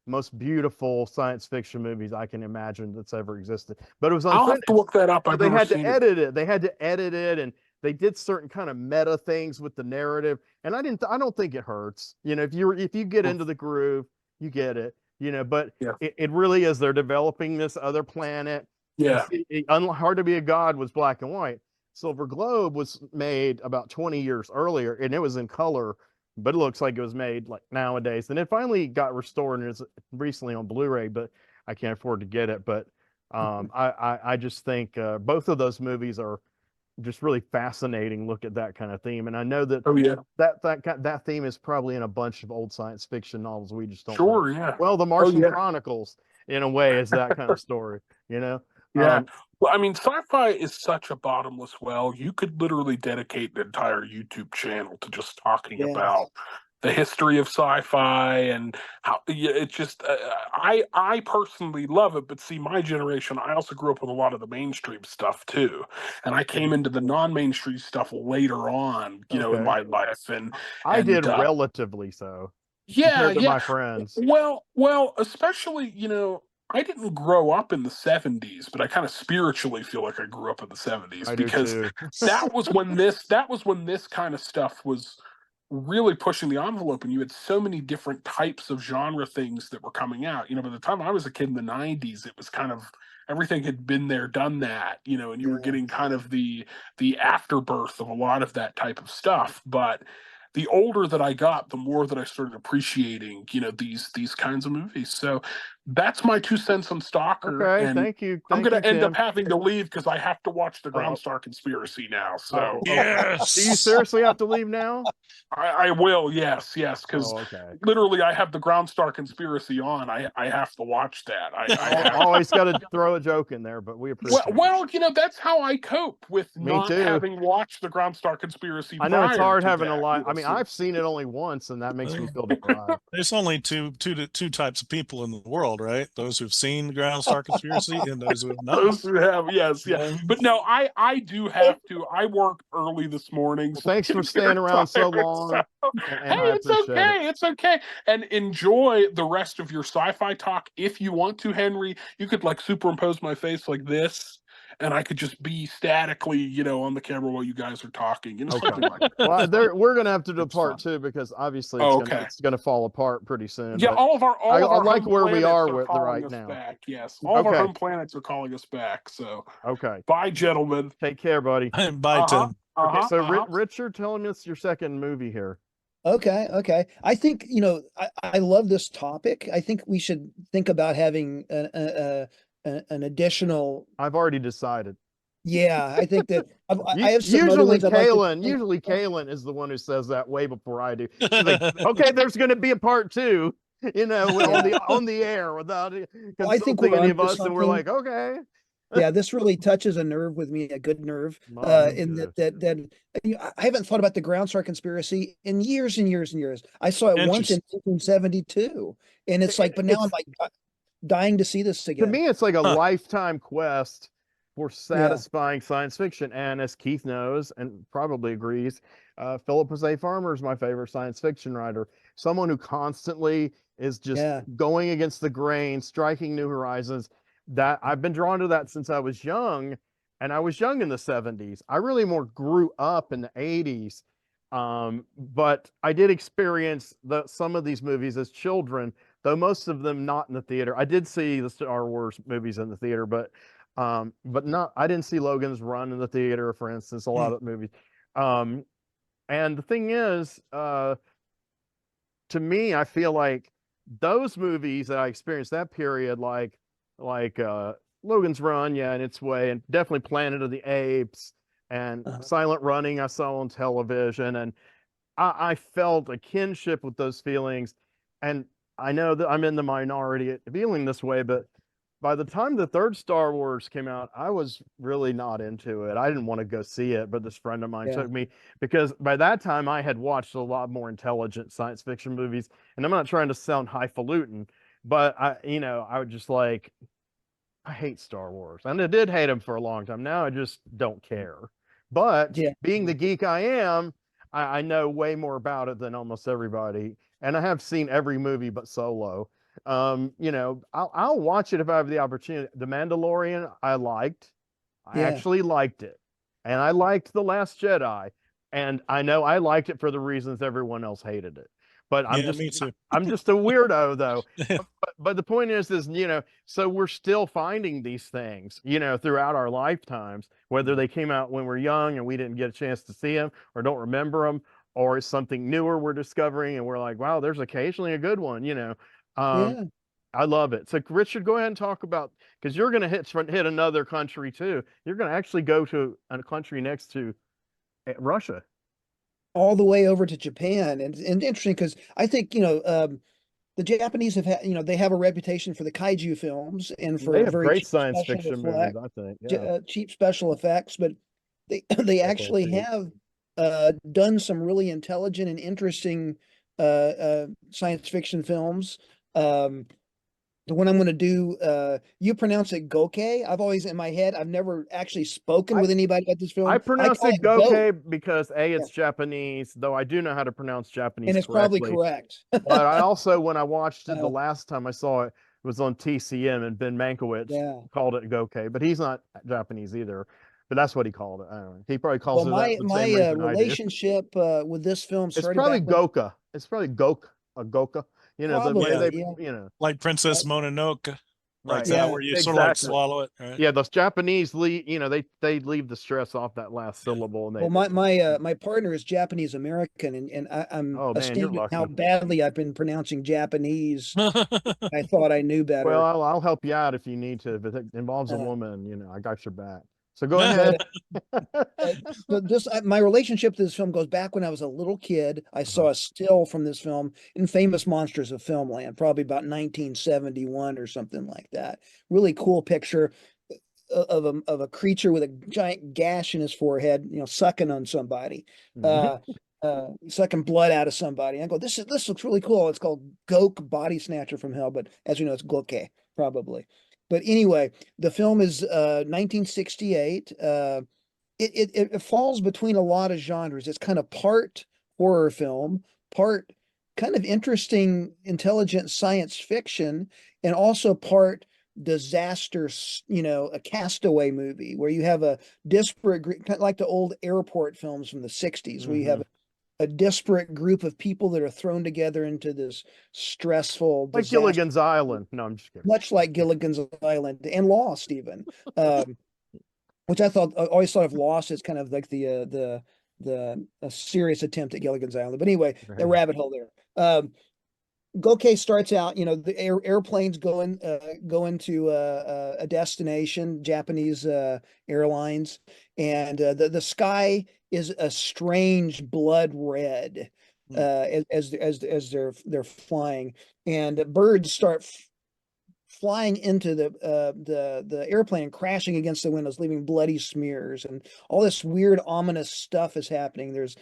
[SPEAKER 2] most beautiful science fiction movies I can imagine that's ever existed. But it was unfinished.
[SPEAKER 1] I'll have to look that up.
[SPEAKER 2] So they had to edit it. They had to edit it, and they did certain kind of meta things with the narrative. And I don't think it hurts. If you get into the groove, you get it. But it really is. They're developing this other planet.
[SPEAKER 1] Yeah.
[SPEAKER 2] Hard to Be a God was black and white. Silver Globe was made about 20 years earlier, and it was in color, but it looks like it was made like nowadays. And it finally got restored and it's recently on Blu-ray, but I can't afford to get it. But I just think both of those movies are just really fascinating look at that kind of theme. And I know that that theme is probably in a bunch of old science fiction novels we just don't know.
[SPEAKER 1] Yeah.
[SPEAKER 2] Well, the Martian Chronicles, in a way, is that kind of story,
[SPEAKER 1] Yeah. Well, I mean, sci-fi is such a bottomless well. You could literally dedicate an entire YouTube channel to just talking about the history of sci-fi and how it's just. I personally love it, but see, my generation, I also grew up with a lot of the mainstream stuff too, and I came into the non-mainstream stuff later on, in my life, and
[SPEAKER 2] I did relatively so.
[SPEAKER 1] Yeah,
[SPEAKER 2] to my friends.
[SPEAKER 1] Well, especially, I didn't grow up in the 70s, but I kind of spiritually feel like I grew up in the 70s because that was when this kind of stuff was really pushing the envelope, and you had so many different types of genre things that were coming out. By the time I was a kid in the 90s, it was kind of everything had been there, done that, and you were getting kind of the afterbirth of a lot of that type of stuff. But the older that I got, the more that I started appreciating, these kinds of movies. So that's my 2 cents on Stalker.
[SPEAKER 2] Okay,
[SPEAKER 1] and
[SPEAKER 2] thank you.
[SPEAKER 1] I'm going to end up having to leave because I have to watch the Ground Star Conspiracy now. So
[SPEAKER 3] yes,
[SPEAKER 2] do you seriously have to leave now?
[SPEAKER 1] I will, yes, because literally I have the Ground Star Conspiracy on. I have to watch that. I
[SPEAKER 2] always got to throw a joke in there, but we appreciate it.
[SPEAKER 1] Well, that's how I cope with not having watched the Ground Star Conspiracy.
[SPEAKER 2] I know it's hard having a lot. I mean, I've seen it only once, and that makes me feel deprived.
[SPEAKER 3] There's only two types of people in the world. world, right? Those who've seen the Ground Star Conspiracy and those who have not.
[SPEAKER 1] Those who have, yes, yeah.
[SPEAKER 3] Yeah.
[SPEAKER 1] But no, I do have to. I worked early this morning.
[SPEAKER 2] Well,
[SPEAKER 1] So
[SPEAKER 2] thanks for
[SPEAKER 1] I'm
[SPEAKER 2] staying around so
[SPEAKER 1] tired,
[SPEAKER 2] long,
[SPEAKER 1] so-
[SPEAKER 2] and
[SPEAKER 1] hey,
[SPEAKER 2] I
[SPEAKER 1] it's
[SPEAKER 2] appreciate it.
[SPEAKER 1] okay. It's okay. And enjoy the rest of your sci-fi talk if you want to, Henry. You could like superimpose my face like this, and I could just be statically, on the camera while you guys are talking.
[SPEAKER 2] Okay.
[SPEAKER 1] Something like that.
[SPEAKER 2] Well, we're gonna have to do
[SPEAKER 1] It's
[SPEAKER 2] part
[SPEAKER 1] fun.
[SPEAKER 2] 2 because obviously
[SPEAKER 1] Oh,
[SPEAKER 2] it's
[SPEAKER 1] okay.
[SPEAKER 2] gonna fall apart pretty soon.
[SPEAKER 1] Yeah,
[SPEAKER 2] but
[SPEAKER 1] all of our
[SPEAKER 2] I like
[SPEAKER 1] home
[SPEAKER 2] where we
[SPEAKER 1] planets
[SPEAKER 2] are
[SPEAKER 1] are
[SPEAKER 2] with
[SPEAKER 1] calling
[SPEAKER 2] right
[SPEAKER 1] us
[SPEAKER 2] now.
[SPEAKER 1] back. Yes, all of our
[SPEAKER 2] Okay.
[SPEAKER 1] home planets are calling us back. So,
[SPEAKER 2] Okay.
[SPEAKER 1] bye, gentlemen.
[SPEAKER 2] Take care, buddy.
[SPEAKER 3] Bye,
[SPEAKER 1] Uh-huh.
[SPEAKER 3] Tim.
[SPEAKER 2] Okay,
[SPEAKER 1] Uh-huh.
[SPEAKER 2] so
[SPEAKER 1] Uh-huh.
[SPEAKER 2] Richard, telling us your second movie here.
[SPEAKER 4] Okay, okay. I think, I love this topic. I think we should think about having an additional.
[SPEAKER 2] I've already decided.
[SPEAKER 4] Yeah, I think that I have some other
[SPEAKER 2] Usually
[SPEAKER 4] ones I'd like to
[SPEAKER 2] Kaylin,
[SPEAKER 4] think
[SPEAKER 2] usually
[SPEAKER 4] about.
[SPEAKER 2] Kaylin is the one who says that way before I do. She's like, okay, there's going to be a part 2, on the air without
[SPEAKER 4] Well, I think
[SPEAKER 2] consulting
[SPEAKER 4] we're
[SPEAKER 2] any of
[SPEAKER 4] onto
[SPEAKER 2] us, and we're
[SPEAKER 4] something.
[SPEAKER 2] like, okay.
[SPEAKER 4] Yeah, this really touches a nerve with me, a good nerve.
[SPEAKER 2] Oh,
[SPEAKER 4] In
[SPEAKER 2] good.
[SPEAKER 4] I haven't thought about the Ground Star Conspiracy in years and years and years. I saw it once in 1972, and it's like, but now I'm like dying to see this
[SPEAKER 2] To
[SPEAKER 4] again.
[SPEAKER 2] me, it's like a
[SPEAKER 3] Huh.
[SPEAKER 2] lifetime quest for satisfying science fiction. And as Keith knows and probably agrees, Philip A. Farmer is my favorite science fiction writer. Someone who constantly is just
[SPEAKER 4] Yeah.
[SPEAKER 2] going against the grain, striking new horizons. That I've been drawn to that since I was young, and I was young in the 70s. I really more grew up in the 80s. But I did experience some of these movies as children, though most of them not in the theater. I did see the Star Wars movies in the theater, but not. I didn't see Logan's Run in the theater, for instance. A lot of movies. And the thing is, to me, I feel like those movies that I experienced that period, like Logan's Run, yeah, in its way, and definitely Planet of the Apes and Silent Running, I saw on television, and I felt a kinship with those feelings. And I know that I'm in the minority at feeling this way, but by the time the third Star Wars came out, I was really not into it. I didn't want to go see it, but this friend of mine took me, because by that time I had watched a lot more intelligent science fiction movies. And I'm not trying to sound highfalutin, but I was just like, I hate Star Wars. And I did hate them for a long time. Now I just don't care. But being the geek I am, I know way more about it than almost everybody. And I have seen every movie but Solo. I'll watch it if I have the opportunity. The Mandalorian, I liked. I actually liked it. And I liked The Last Jedi. And I know I liked it for the reasons everyone else hated it. But I'm
[SPEAKER 3] me too.
[SPEAKER 2] I'm just a weirdo though. But the point is, so we're still finding these things, throughout our lifetimes, whether they came out when we're young and we didn't get a chance to see them or don't remember them, or it's something newer we're discovering and we're like, wow, there's occasionally a good one, I love it. So Richard, go ahead and talk about, because you're going to hit another country too. You're going to actually go to a country next to Russia.
[SPEAKER 4] All the way over to Japan. And interesting because I think, the Japanese have had, they have a reputation for the kaiju films and for
[SPEAKER 2] they have
[SPEAKER 4] very
[SPEAKER 2] great
[SPEAKER 4] cheap
[SPEAKER 2] science
[SPEAKER 4] special
[SPEAKER 2] fiction
[SPEAKER 4] effect,
[SPEAKER 2] movies, I think. Yeah.
[SPEAKER 4] cheap special effects, but they actually have done some really intelligent and interesting science fiction films. The one I'm going to do, you pronounce it GOKE. I've always in my head, I've never actually spoken with anybody about this film.
[SPEAKER 2] I pronounce
[SPEAKER 4] call
[SPEAKER 2] it GOKE because it's Japanese, though I do know how to pronounce Japanese
[SPEAKER 4] and it's
[SPEAKER 2] correctly.
[SPEAKER 4] probably correct.
[SPEAKER 2] But I also, when I watched it the last time I saw it, it was on TCM, and Ben Mankiewicz called it GOKE, but he's not Japanese either. But that's what he called it. I don't know. He probably calls it that for the same reason
[SPEAKER 4] relationship with this film
[SPEAKER 2] it's
[SPEAKER 4] started
[SPEAKER 2] probably
[SPEAKER 4] back when,
[SPEAKER 2] GOKE. It's probably GOKE, a GOKE.
[SPEAKER 4] Probably,
[SPEAKER 3] like Princess Mononoke, like that, where you sort of like swallow it. Right?
[SPEAKER 2] Yeah, those Japanese leave, they leave the stress off that last syllable. And
[SPEAKER 4] my partner is Japanese American, and I'm astounded how badly I've been pronouncing Japanese. I thought I knew better.
[SPEAKER 2] Well, I'll help you out if you need to. If it involves a woman, I got your back. So go ahead.
[SPEAKER 4] My relationship to this film goes back when I was a little kid. I saw a still from this film in Famous Monsters of Filmland, probably about 1971 or something like that. Really cool picture of a creature with a giant gash in his forehead, sucking on somebody. sucking blood out of somebody. I go, this looks really cool. It's called GOKE, Body Snatcher from Hell, but as we know, it's GOKE probably. But anyway, the film is 1968. It falls between a lot of genres. It's kind of part horror film, part kind of interesting, intelligent science fiction, and also part disaster, a castaway movie where you have a disparate, kind of like the old airport films from the 60s, where you have a disparate group of people that are thrown together into this stressful
[SPEAKER 2] Like
[SPEAKER 4] disaster,
[SPEAKER 2] Gilligan's Island. No, I'm just kidding.
[SPEAKER 4] much like Gilligan's Island and Lost, even. Which I always thought of Lost as kind of like a serious attempt at Gilligan's Island. But anyway, the rabbit hole there. GOKE starts out, the airplanes going to a destination, Japanese airlines, and the sky is a strange blood red as they're flying, and birds start flying into the airplane and crashing against the windows, leaving bloody smears, and all this weird, ominous stuff is happening. There's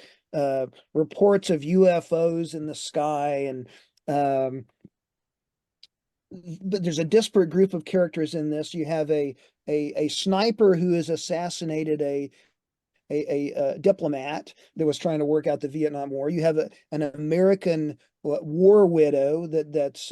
[SPEAKER 4] reports of UFOs in the sky, and but there's a disparate group of characters in this. You have a sniper who has assassinated a diplomat that was trying to work out the Vietnam War. You have an American war widow that's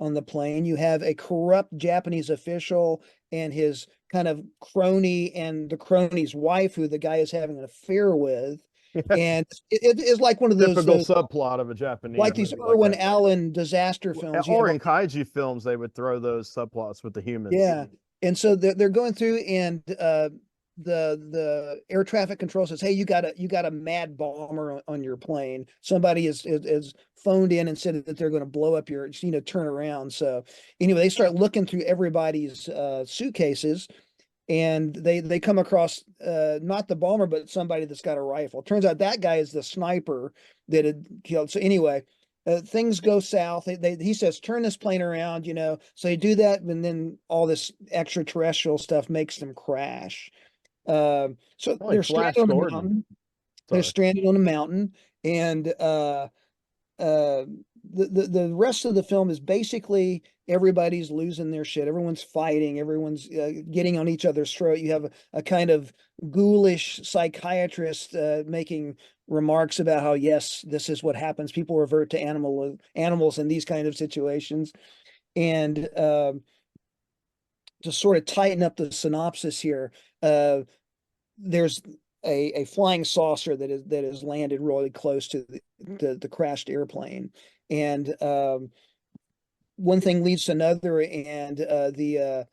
[SPEAKER 4] on the plane. You have a corrupt Japanese official and his kind of crony and the crony's wife, who the guy is having an affair with. And it is like one of those
[SPEAKER 2] typical subplot of a Japanese,
[SPEAKER 4] like these Irwin Allen disaster films,
[SPEAKER 2] or in kaiju films, they would throw those subplots with the humans.
[SPEAKER 4] Yeah, and so they're going through, and the air traffic control says, "Hey, you got a mad bomber on your plane. Somebody is phoned in and said that they're going to blow up your, turn around." So anyway, they start looking through everybody's suitcases, and they come across not the bomber, but somebody that's got a rifle. Turns out that guy is the sniper that had killed. So anyway, things go south. He says, turn this plane around, so they do that, and then all this extraterrestrial stuff makes them crash. So they're stranded on a mountain. They're stranded on a mountain, and the rest of the film is basically everybody's losing their shit. Everyone's fighting. Everyone's getting on each other's throat. You have a kind of ghoulish psychiatrist making remarks about how, yes, this is what happens. People revert to animals in these kind of situations. And to sort of tighten up the synopsis here, there's a flying saucer that is landed really close to the crashed airplane, and one thing leads to another, and the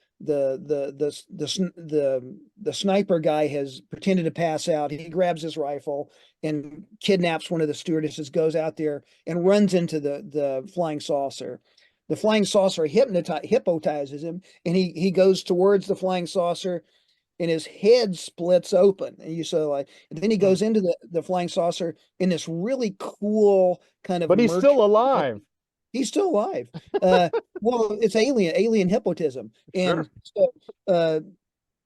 [SPEAKER 4] sniper guy has pretended to pass out. He grabs his rifle and kidnaps one of the stewardesses, goes out there and runs into the flying saucer. The flying saucer hypnotizes him, and he goes towards the flying saucer, and his head splits open, and and then he goes into the flying saucer in this really cool kind of.
[SPEAKER 2] But he's still alive.
[SPEAKER 4] He's still alive. Well, it's alien hypnotism, and so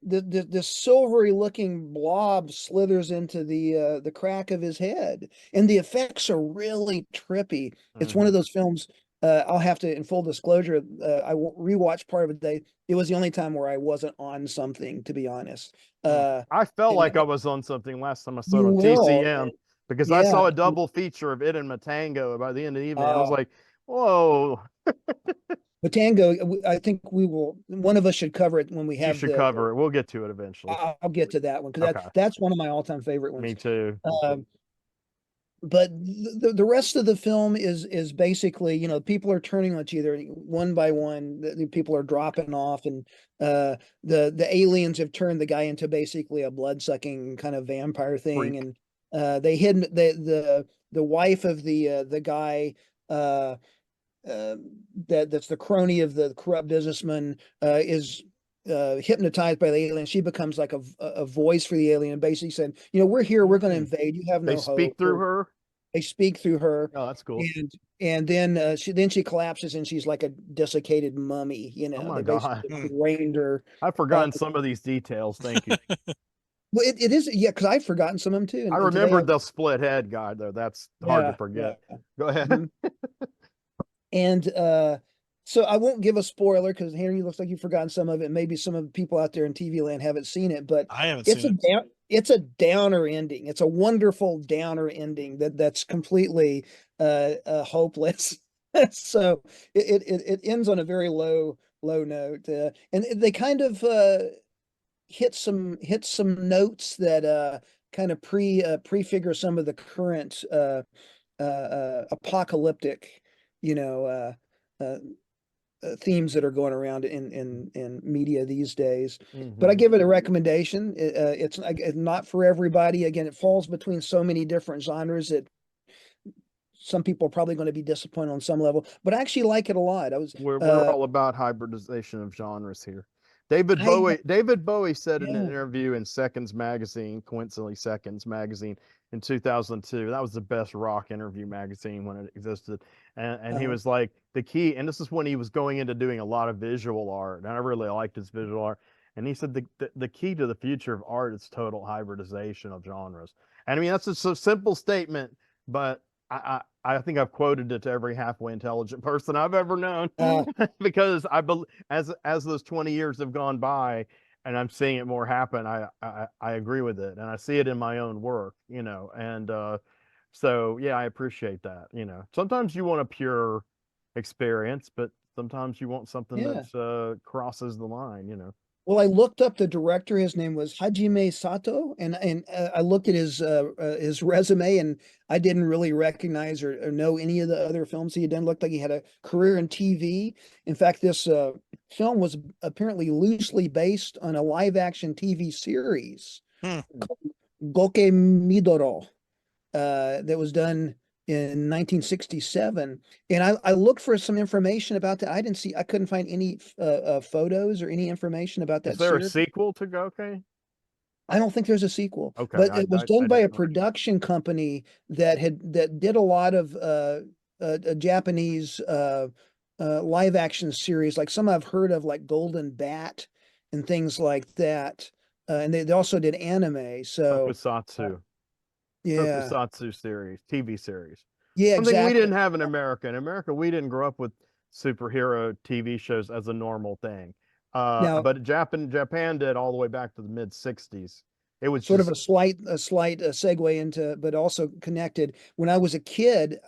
[SPEAKER 4] the silvery looking blob slithers into the crack of his head, and the effects are really trippy. It's one of those films. I'll have to, in full disclosure, I rewatched part of it. It was the only time where I wasn't on something, to be honest.
[SPEAKER 2] I felt like I was on something last time I saw it on TCM, because I saw a double feature of it and Matango by the end of the evening. I was like, whoa.
[SPEAKER 4] Matango, I think one of us should cover it when we have.
[SPEAKER 2] You should cover it. We'll get to it eventually.
[SPEAKER 4] I'll get to that one, because that's one of my all-time favorite ones.
[SPEAKER 2] Me too.
[SPEAKER 4] But the rest of the film is basically, people are turning on each other one by one. The people are dropping off, and the aliens have turned the guy into basically a blood-sucking kind of vampire thing. Freak. And they hid the wife of the guy that's the crony of the corrupt businessman is hypnotized by the alien. She becomes like a voice for the alien, and basically said, we're here, we're going to invade. You have no hope.
[SPEAKER 2] They speak through her.
[SPEAKER 4] They speak through her.
[SPEAKER 2] Oh, that's cool.
[SPEAKER 4] And then she collapses, and she's like a desiccated mummy.
[SPEAKER 2] Oh my God.
[SPEAKER 4] Rained her.
[SPEAKER 2] I've forgotten some of these details. Thank you.
[SPEAKER 4] Well, it is, yeah, because I've forgotten some of them too.
[SPEAKER 2] I
[SPEAKER 4] And today,
[SPEAKER 2] remembered the split head guy though. That's hard to
[SPEAKER 4] yeah, yeah.
[SPEAKER 2] forget. Go ahead.
[SPEAKER 4] Mhm. And so I won't give a spoiler because Henry looks like you've forgotten some of it. Maybe some of the people out there in TV land haven't seen it, but
[SPEAKER 3] I haven't
[SPEAKER 4] it's
[SPEAKER 3] seen
[SPEAKER 4] a
[SPEAKER 3] it.
[SPEAKER 4] it's a downer ending. It's a wonderful downer ending that's completely hopeless. So it ends on a very low note, and they kind of hit some notes that kind of prefigure some of the current apocalyptic, you know, uh, themes that are going around in media these days. But I
[SPEAKER 2] Mhm.
[SPEAKER 4] give it a recommendation. It's not for everybody. Again, it falls between so many different genres that some people are probably going to be disappointed on some level. But I actually like it a lot. I was
[SPEAKER 2] We're all about hybridization of genres here. David
[SPEAKER 4] I
[SPEAKER 2] Bowie David Bowie said in an
[SPEAKER 4] yeah.
[SPEAKER 2] interview in Seconds magazine, coincidentally Seconds magazine in 2002, that was the best rock interview magazine when it existed. And he
[SPEAKER 4] Uh-huh.
[SPEAKER 2] was like, the key, and this is when he was going into doing a lot of visual art, and I really liked his visual art. And he said the key to the future of art is total hybridization of genres. And I mean, that's a simple statement, but I think I've quoted it to every halfway intelligent person I've ever known
[SPEAKER 4] Uh,
[SPEAKER 2] because I believe as those 20 years have gone by and I'm seeing it more happen, I agree with it and I see it in my own work, you know, and so yeah, I appreciate that. You know, sometimes you want a pure experience, but sometimes you want something
[SPEAKER 4] yeah.
[SPEAKER 2] that crosses the line, you know.
[SPEAKER 4] Well, I looked up the director. His name was Hajime Sato, and I looked at his resume, and I didn't really recognize or know any of the other films he had done. Looked like he had a career in TV. In fact, this film was apparently loosely based on a live action TV series
[SPEAKER 3] Hmm.
[SPEAKER 4] called GOKE Midoro that was done in 1967. And I looked for some information about that. I couldn't find any photos or any information about
[SPEAKER 2] Is
[SPEAKER 4] that
[SPEAKER 2] there a
[SPEAKER 4] series.
[SPEAKER 2] sequel to Goke?
[SPEAKER 4] I don't think there's a sequel,
[SPEAKER 2] Okay,
[SPEAKER 4] but it was done
[SPEAKER 2] I
[SPEAKER 4] by
[SPEAKER 2] didn't
[SPEAKER 4] a
[SPEAKER 2] know.
[SPEAKER 4] production company that did a lot of Japanese live action series, like some I've heard of, like Golden Bat and things like that. And they also did anime. So uh,
[SPEAKER 2] Tokusatsu.
[SPEAKER 4] yeah,
[SPEAKER 2] Tokusatsu series, TV series.
[SPEAKER 4] yeah,
[SPEAKER 2] Something we
[SPEAKER 4] exactly.
[SPEAKER 2] didn't have in America. In America, we didn't grow up with superhero TV shows as a normal thing.
[SPEAKER 4] Now,
[SPEAKER 2] But Japan did all the way back to the mid 60s. It was
[SPEAKER 4] sort of
[SPEAKER 2] just
[SPEAKER 4] a slight segue into, but also connected. When I was a kid,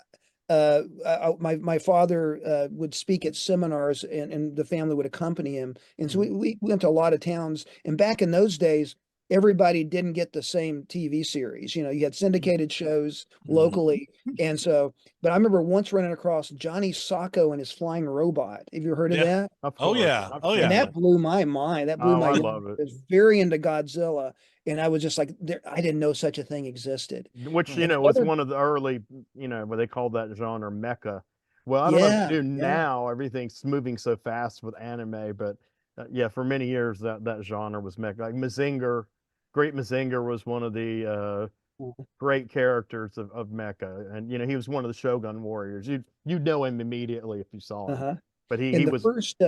[SPEAKER 4] my father would speak at seminars, and the family would accompany him, and so
[SPEAKER 2] Mhm.
[SPEAKER 4] we went to a lot of towns. And back in those days, everybody didn't get the same TV series. You know, you had syndicated shows
[SPEAKER 3] Mhm.
[SPEAKER 4] locally, and so. But I remember once running across Johnny Sacco and his flying robot. Have you heard of
[SPEAKER 3] Yeah.
[SPEAKER 4] that?
[SPEAKER 2] Of
[SPEAKER 3] Oh
[SPEAKER 2] course,
[SPEAKER 3] yeah.
[SPEAKER 2] I've
[SPEAKER 3] Oh
[SPEAKER 4] And
[SPEAKER 2] seen
[SPEAKER 3] yeah.
[SPEAKER 4] that
[SPEAKER 2] that.
[SPEAKER 4] blew my mind. That blew
[SPEAKER 2] Oh,
[SPEAKER 4] my
[SPEAKER 2] I
[SPEAKER 4] mind.
[SPEAKER 2] love it.
[SPEAKER 4] I was very into Godzilla, and I was just like, I didn't know such a thing existed.
[SPEAKER 2] Which,
[SPEAKER 3] Hmm.
[SPEAKER 2] you
[SPEAKER 4] And
[SPEAKER 2] know,
[SPEAKER 4] the
[SPEAKER 2] was
[SPEAKER 4] other,
[SPEAKER 2] one of the early, you know, what they called that genre mecha. Well, I don't know if
[SPEAKER 4] yeah,
[SPEAKER 2] you do
[SPEAKER 4] yeah.
[SPEAKER 2] now, everything's moving so fast with anime, but yeah, for many years that genre was mecha. Like Mazinger, Great Mazinger was one of the great characters of mecha, and you know, he was one of the Shogun warriors. You'd know him immediately if you saw him.
[SPEAKER 4] Uh-huh.
[SPEAKER 2] But he
[SPEAKER 4] And the
[SPEAKER 2] was,
[SPEAKER 4] first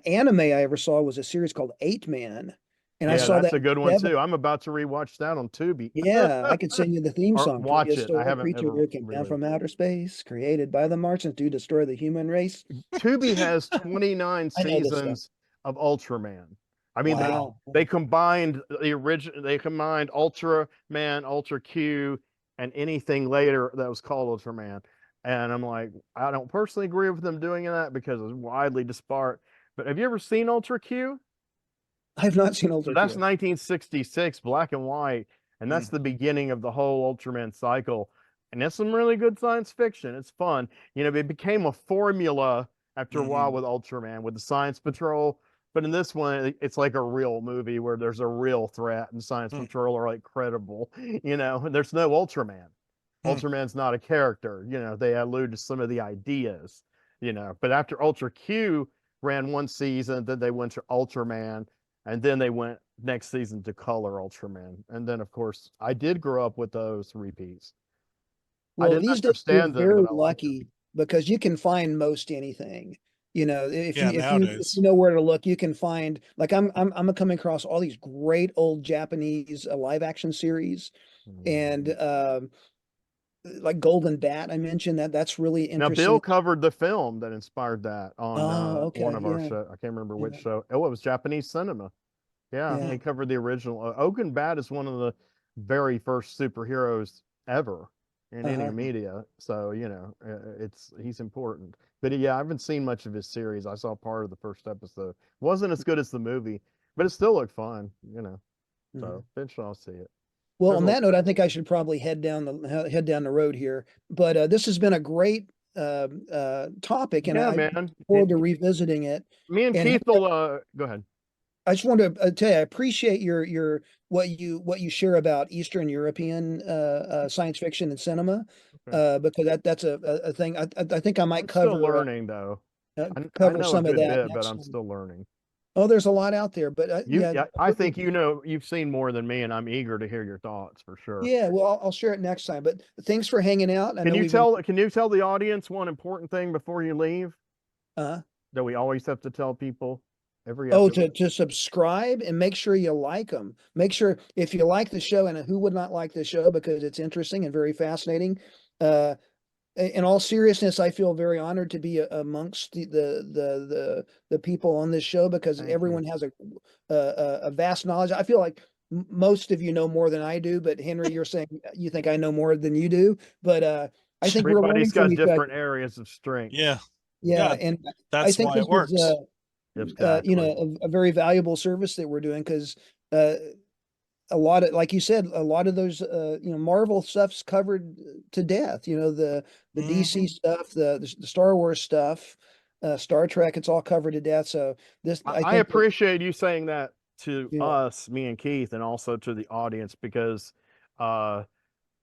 [SPEAKER 4] anime I ever saw was a series called Eight Man, and I
[SPEAKER 2] yeah,
[SPEAKER 4] saw
[SPEAKER 2] that's
[SPEAKER 4] that
[SPEAKER 2] a good one
[SPEAKER 4] seven.
[SPEAKER 2] too. I'm about to rewatch that on Tubi.
[SPEAKER 4] Yeah, I could sing you the theme
[SPEAKER 2] Or
[SPEAKER 4] song.
[SPEAKER 2] watch it. I
[SPEAKER 4] Prehistoric
[SPEAKER 2] haven't
[SPEAKER 4] creature
[SPEAKER 2] ever
[SPEAKER 4] came down
[SPEAKER 2] really.
[SPEAKER 4] from outer space, created by the Martians to destroy the human race.
[SPEAKER 2] Tubi has 29
[SPEAKER 4] I know this stuff.
[SPEAKER 2] seasons of Ultraman. I mean,
[SPEAKER 3] Wow.
[SPEAKER 2] they combined the original. They combined Ultraman, Ultra Q, and anything later that was called Ultraman. And I'm like, I don't personally agree with them doing that because it's widely disparate. But have you ever seen Ultra Q?
[SPEAKER 4] I have not seen
[SPEAKER 2] So
[SPEAKER 4] Ultra
[SPEAKER 2] that's
[SPEAKER 4] Q.
[SPEAKER 2] 1966, black and white, and
[SPEAKER 3] Hmm.
[SPEAKER 2] that's the beginning of the whole Ultraman cycle. And that's some really good science fiction. It's fun. You know, it became a formula after a while
[SPEAKER 3] Hmm.
[SPEAKER 2] with Ultraman, with the Science Patrol. But in this one, it's like a real movie where there's a real threat, and Science
[SPEAKER 3] Hmm.
[SPEAKER 2] Patrol are like credible. You know, there's no Ultraman.
[SPEAKER 3] Hmm.
[SPEAKER 2] Ultraman's not a character. You know, they allude to some of the ideas. You know, but after Ultra Q ran one season, then they went to Ultraman, and then they went next season to Color Ultraman. And then, of course, I did grow up with those repeats. I
[SPEAKER 4] Well,
[SPEAKER 2] didn't
[SPEAKER 4] these days we're
[SPEAKER 2] understand them,
[SPEAKER 4] very
[SPEAKER 2] but I liked them.
[SPEAKER 4] lucky because you can find most anything. You know, if
[SPEAKER 3] Yeah,
[SPEAKER 4] you if
[SPEAKER 3] nowadays.
[SPEAKER 4] you know where to look, you can find like I'm coming across all these great old Japanese live action series, and like Golden Bat. I mentioned that's really
[SPEAKER 2] Now,
[SPEAKER 4] interesting.
[SPEAKER 2] Bill covered the film that inspired that on
[SPEAKER 4] Oh,
[SPEAKER 2] one
[SPEAKER 4] okay,
[SPEAKER 2] of our
[SPEAKER 4] yeah,
[SPEAKER 2] shows. I can't remember which
[SPEAKER 4] yeah,
[SPEAKER 2] show. Oh, it was Japanese cinema. Yeah,
[SPEAKER 4] yeah.
[SPEAKER 2] he covered the original. Ogun Bat is one of the very first superheroes ever in any
[SPEAKER 4] Uh-huh.
[SPEAKER 2] media. So, he's important. But yeah, I haven't seen much of his series. I saw part of the first episode. Wasn't as good as the movie, but it still looked fun,
[SPEAKER 4] Mhm.
[SPEAKER 2] So eventually I'll see it.
[SPEAKER 4] Well,
[SPEAKER 2] There's
[SPEAKER 4] on
[SPEAKER 2] a,
[SPEAKER 4] that note, I think I should probably head down the road here. But this has been a great topic, and
[SPEAKER 2] yeah,
[SPEAKER 4] I look
[SPEAKER 2] man.
[SPEAKER 4] forward to revisiting it.
[SPEAKER 2] Me and
[SPEAKER 4] And
[SPEAKER 2] Keith will go ahead.
[SPEAKER 4] I just wanted to tell you, I appreciate your what you share about Eastern European science fiction and cinema,
[SPEAKER 2] Okay.
[SPEAKER 4] because that's a thing. I think I might
[SPEAKER 2] I'm still
[SPEAKER 4] cover
[SPEAKER 2] learning though. I
[SPEAKER 4] cover
[SPEAKER 2] know a
[SPEAKER 4] some of
[SPEAKER 2] good
[SPEAKER 4] that
[SPEAKER 2] bit, but
[SPEAKER 4] next
[SPEAKER 2] I'm
[SPEAKER 4] time.
[SPEAKER 2] still learning.
[SPEAKER 4] Oh, there's a lot out there, but
[SPEAKER 2] Yeah, I think you've seen more than me, and I'm eager to hear your thoughts for sure.
[SPEAKER 4] yeah. Well, I'll share it next time. But thanks for hanging out. I
[SPEAKER 2] Can
[SPEAKER 4] know
[SPEAKER 2] you
[SPEAKER 4] we've been.
[SPEAKER 2] tell the audience one important thing before you leave
[SPEAKER 4] Uh,
[SPEAKER 2] that we always have to tell people every
[SPEAKER 4] oh,
[SPEAKER 2] episode?
[SPEAKER 4] to subscribe and make sure you like them. Make sure if you like the show, and who would not like the show because it's interesting and very fascinating. Uh, in all seriousness, I feel very honored to be amongst the people on this show because
[SPEAKER 2] Thank
[SPEAKER 4] everyone
[SPEAKER 2] you.
[SPEAKER 4] has a vast knowledge. I feel like most of you know more than I do, but Henry, you're saying you think I know more than you do, but I think we're learning
[SPEAKER 2] Everybody's
[SPEAKER 4] from
[SPEAKER 2] got
[SPEAKER 4] each other.
[SPEAKER 2] different areas of strength.
[SPEAKER 3] Yeah.
[SPEAKER 4] Yeah,
[SPEAKER 3] Yeah.
[SPEAKER 4] and I
[SPEAKER 3] That's
[SPEAKER 4] think
[SPEAKER 3] why
[SPEAKER 4] this
[SPEAKER 3] it
[SPEAKER 4] is
[SPEAKER 3] works.
[SPEAKER 2] Exactly.
[SPEAKER 4] a very valuable service that we're doing because uh, a lot of like you said a lot of those Marvel stuff's covered to death, the DC stuff, the Star Wars stuff, Star Trek, it's all covered to death. So this I
[SPEAKER 2] I
[SPEAKER 4] think that,
[SPEAKER 2] appreciate you saying that to
[SPEAKER 4] yeah.
[SPEAKER 2] us, me and Keith, and also to the audience because uh,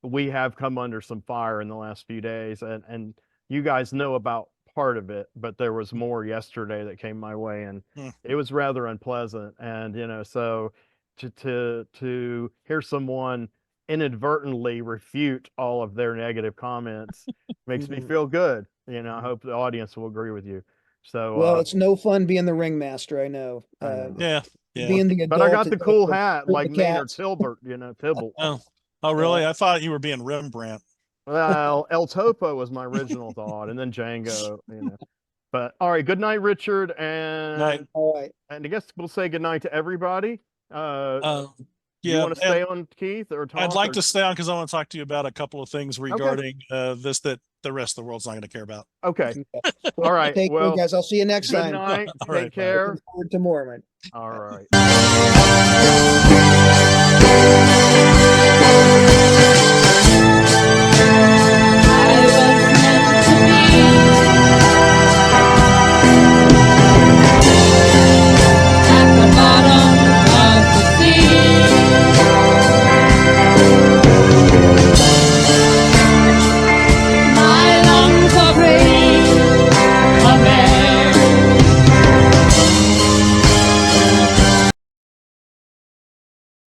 [SPEAKER 2] we have come under some fire in the last few days, and you guys know about part of it, but there was more yesterday that came my way, and
[SPEAKER 3] Hmm.
[SPEAKER 2] it was rather unpleasant. And so to hear someone inadvertently refute all of their negative comments makes me
[SPEAKER 4] Mhm.
[SPEAKER 2] feel good. I hope the audience will agree with you. So
[SPEAKER 4] Well, it's no fun being the ringmaster, I know.
[SPEAKER 2] I know.
[SPEAKER 3] Yeah. Yeah.
[SPEAKER 4] Being the
[SPEAKER 2] But I
[SPEAKER 4] adult
[SPEAKER 2] got
[SPEAKER 4] to
[SPEAKER 2] the
[SPEAKER 4] take
[SPEAKER 2] cool
[SPEAKER 4] the
[SPEAKER 2] hat
[SPEAKER 4] herd
[SPEAKER 2] like
[SPEAKER 4] of
[SPEAKER 2] Maynard
[SPEAKER 4] cats.
[SPEAKER 2] Tilbert, Tybalt.
[SPEAKER 3] Oh. Oh, really? I thought you were being Rembrandt.
[SPEAKER 2] Well, El Topo was my original thought, and then Django. But all right, good night, Richard,
[SPEAKER 3] Night.
[SPEAKER 4] All right.
[SPEAKER 2] and I guess we'll say good night to everybody.
[SPEAKER 3] Uh,
[SPEAKER 2] Do you
[SPEAKER 3] yeah.
[SPEAKER 2] want to
[SPEAKER 3] And
[SPEAKER 2] stay on, Keith, or
[SPEAKER 3] I'd
[SPEAKER 2] talk?
[SPEAKER 3] like to stay on because I want to talk to you about a couple of things
[SPEAKER 2] Okay.
[SPEAKER 3] regarding this that the rest of the world's not going to care about.
[SPEAKER 2] Okay.
[SPEAKER 4] Okay.
[SPEAKER 2] All right.
[SPEAKER 4] Take care,
[SPEAKER 2] Well,
[SPEAKER 4] guys. I'll see you next
[SPEAKER 2] good
[SPEAKER 4] time.
[SPEAKER 2] night.
[SPEAKER 3] All right,
[SPEAKER 2] Take
[SPEAKER 3] bye.
[SPEAKER 2] care.
[SPEAKER 4] Looking forward to more, man.
[SPEAKER 2] All right.